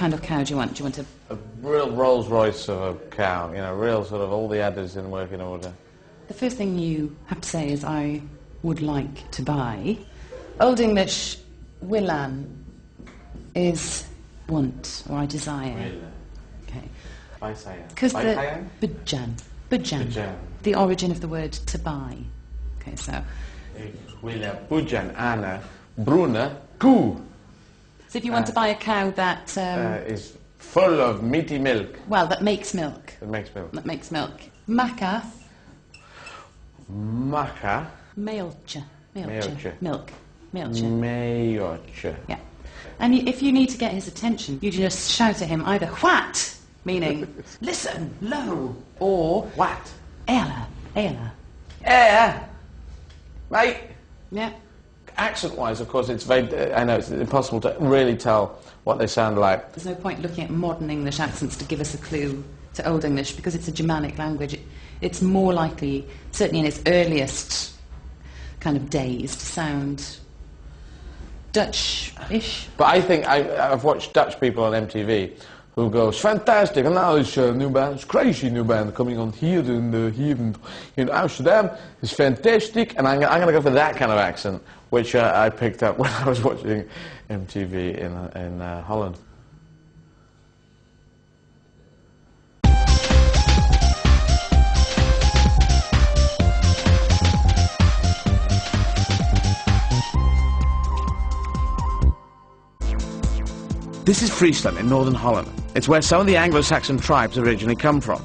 kind of cow do you want? Do you want A real Rolls Royce of a cow, you know, real sort of all the adders in working order. The first thing you have to say is I would like to buy. Old English, willan is want or I desire. Really? Okay. Because the budjan. The origin of the word to buy. Okay, so. Ik wil budjan aan een brune koe. So if you want to buy a cow that is full of meaty milk. Well, that makes milk. That makes milk. That makes milk. Macath. Maca. Mailtje. Mailtje. Milk. Mailtje. Mailtje. Yeah. And if you need to get his attention, you just shout at him either what, meaning listen, low, or What? ella, ella. Mate. Yeah. Accent-wise, of course, it's very. I know it's impossible to really tell what they sound like. There's no point looking at modern English accents to give us a clue to Old English because it's a Germanic language. It's more likely, certainly in its earliest kind of days, to sound Dutch-ish. But I think I've watched Dutch people on MTV who go, "It's fantastic, and now it's a new band, it's crazy new band coming on here in Amsterdam. It's fantastic," and I'm going to go for that kind of accent, which I picked up when I was watching MTV in Holland. This is Friesland in northern Holland. It's where some of the Anglo-Saxon tribes originally come from.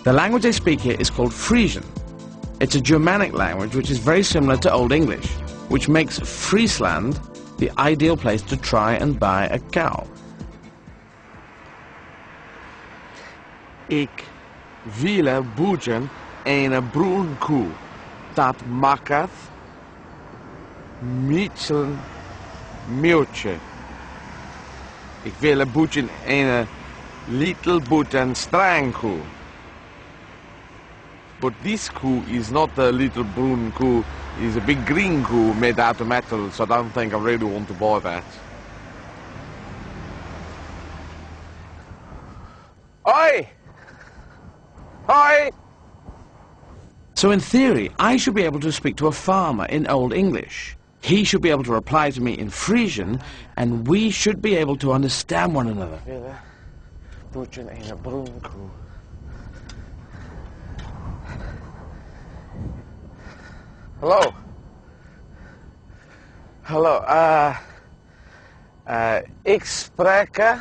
The language they speak here is called Frisian. It's a Germanic language which is very similar to Old English, which makes Friesland the ideal place to try and buy a cow. Ik wil boeken een bruin koe. Dat maakt mitsen milkje. Ik wil boeken een little boeten strang koe. But this cow is not a little brown cow, it's a big green cow made out of metal, so I don't think I really want to buy that. Oi! Oi! So in theory, I should be able to speak to a farmer in Old English. He should be able to reply to me in Frisian, and we should be able to understand one another. Hello. Hallo, ik spreek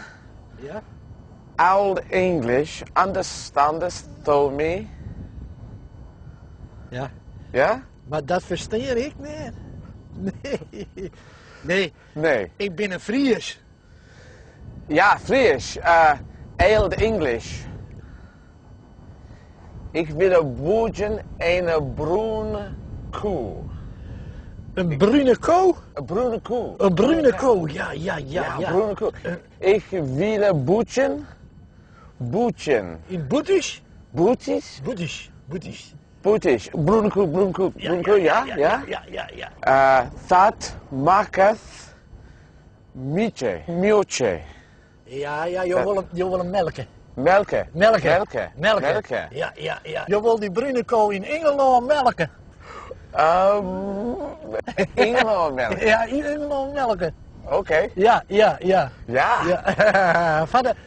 Old English. Understandest thou me? Ja. Ja? Maar dat versteer ik niet. Nee. Nee. Nee. Ik ben een Fries. Ja, Fries. Old English. Ik wil een boetje en een bruine koe. Een bruine koe? Een bruine koe. Een bruine koe, ja. Een bruine koe. Ik wil een boetje. In Boetisch? Boetisch? Boetisch. Boetisch. Bruine koe, ja? Dat maakt milkje. Ja, je wil hem melken. Melken. Ja. Je wil die bruine koe in Engeland melken. Engeland melken. Ja, in Engeland melken. Oké. Ja.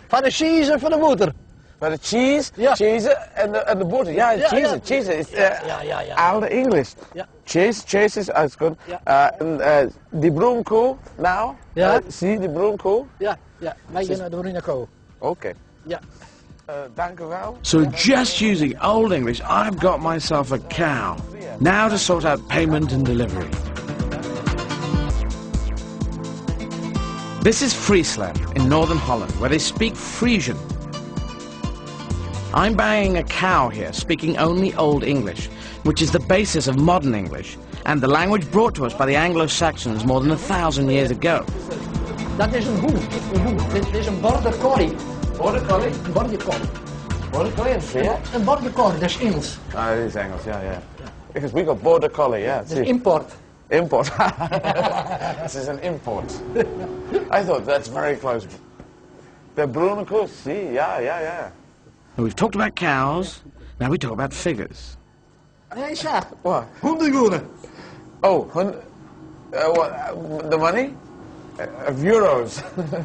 Van de cheese en van de boter. Van de cheese, Ja. cheese en de boter. Ja, cheese is oude English. Ja. Cheese is good. Ja. Die broenkoe, nou, Ja. zie die broenkoe? Ja, wij gaan naar de bruine koe. Okay. Ja. Dank u wel. So just using Old English, I've got myself a cow. Now to sort out payment and delivery. This is Friesland in northern Holland, where they speak Frisian. I'm buying a cow here, speaking only Old English, which is the basis of modern English, and the language brought to us by the Anglo-Saxons more than 1,000 years ago. Dat is een boe. Dit is een border collie. Border collie? Een border collie. Border collie is ja? Een border collie, dat is Engels. Ah, dat is Engels, ja. Because we got border collie, yeah. Dat is import. Import. This is an import. I thought that's very close. The bruine koe, see, yeah. We've talked about cows, now we talk about figures. Hey, Sjaak. What? Hondengoenen. Oh, what, the money? Of euros.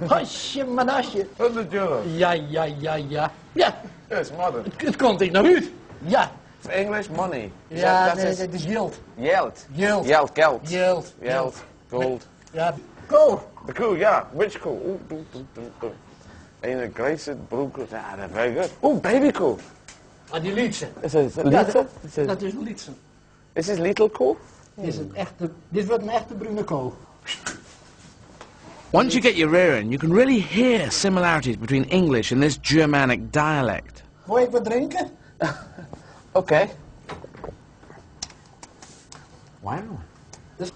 Hasje, manasje. 100 euros. Ja. Ja, Yes, modern. het komt ik naar uit. Ja. It's English money. Ja, nee, dat is yield. Yield. Yield. Geld. Yield. Gold. Ja. Kool. The cool, yeah. Which cool? Een grijze broek. Yeah, they're very good. Ooh, baby cool. Ah, die Lietse. Is it a liter? Dat is een Lietse. Is this little cool? Dit wordt een echte bruine kool. Once you get your rear in, you can really hear similarities between English and this Germanic dialect. Wil ik wat drinken? Okay. Wow.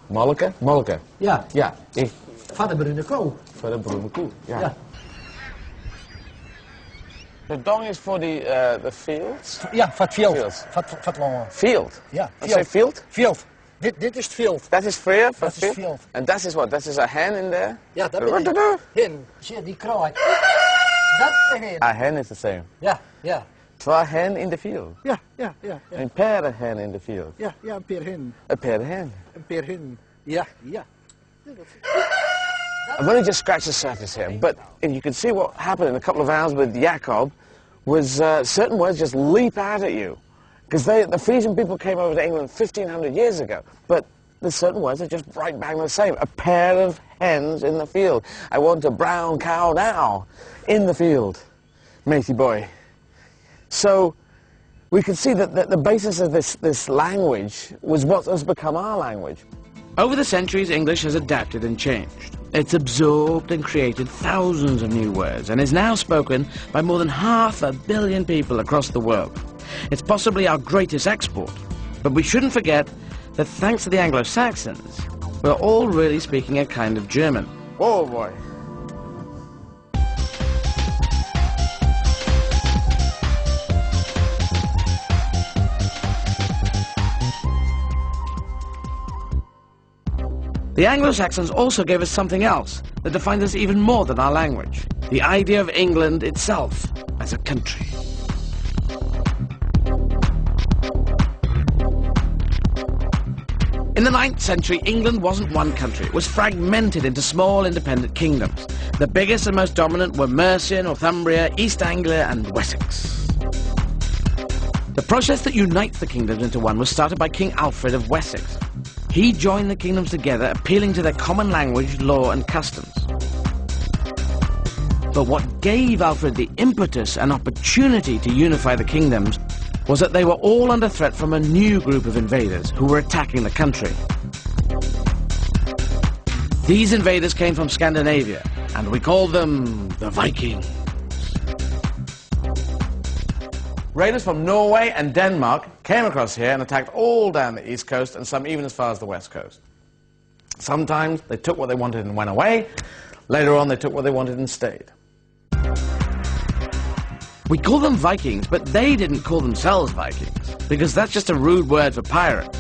Molke? Molke. Ja. Ja. Van de bruine kool. Voor de bruine koe. Ja. Ja. The dong is for the fields? Ja, van het veld. Fields. Van het longen. Field? Ja, I say field? Veld. Dit is het veld. That is fair for Dat is field? field. And that is what? That is a hen in there? Ja, dat ben ik. Hen. Zie die kraai. Dat is de hen. A hen is the same. Ja. Twa hen in the field. Ja. Een pair hen in the field. Ja, een peer hen. A pair hen. Een peer hen. Ja. I've only just scratched the surface here, but if you could see what happened in a couple of hours with Jacob, was certain words just leap out at you. Because the Frisian people came over to England 1,500 years ago, but there's certain words that just right bang the same. A pair of hens in the field. I want a brown cow now, in the field, matey boy. So we could see that the basis of this language was what has become our language. Over the centuries, English has adapted and changed. It's absorbed and created thousands of new words and is now spoken by more than 500 million people across the world. It's possibly our greatest export, but we shouldn't forget that thanks to the Anglo-Saxons, we're all really speaking a kind of German. Oh boy. The Anglo-Saxons also gave us something else that defined us even more than our language, the idea of England itself as a country. In the 9th century, England wasn't one country. It was fragmented into small independent kingdoms. The biggest and most dominant were Mercia, Northumbria, East Anglia and Wessex. The process that unites the kingdoms into one was started by King Alfred of Wessex. He joined the kingdoms together, appealing to their common language, law and customs. But what gave Alfred the impetus and opportunity to unify the kingdoms was that they were all under threat from a new group of invaders who were attacking the country. These invaders came from Scandinavia, and we called them the Vikings. Raiders from Norway and Denmark came across here and attacked all down the east coast and some even as far as the west coast. Sometimes they took what they wanted and went away. Later on they took what they wanted and stayed. We call them Vikings, but they didn't call themselves Vikings, because that's just a rude word for pirates.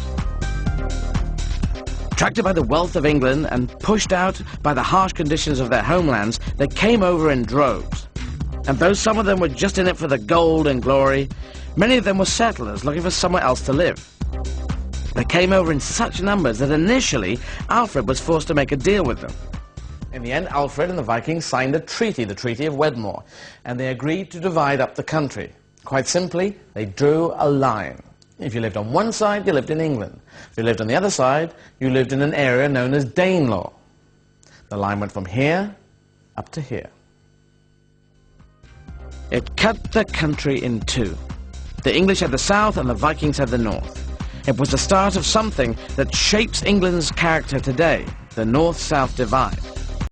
Attracted by the wealth of England and pushed out by the harsh conditions of their homelands, they came over in droves. And though some of them were just in it for the gold and glory, many of them were settlers looking for somewhere else to live. They came over in such numbers that initially Alfred was forced to make a deal with them. In the end, Alfred and the Vikings signed a treaty, the Treaty of Wedmore, and they agreed to divide up the country. Quite simply, they drew a line. If you lived on one side, you lived in England. If you lived on the other side, you lived in an area known as Danelaw. The line went from here up to here. It cut the country in two. The English had the south and the Vikings had the north. It was the start of something that shapes England's character today, the North-South divide.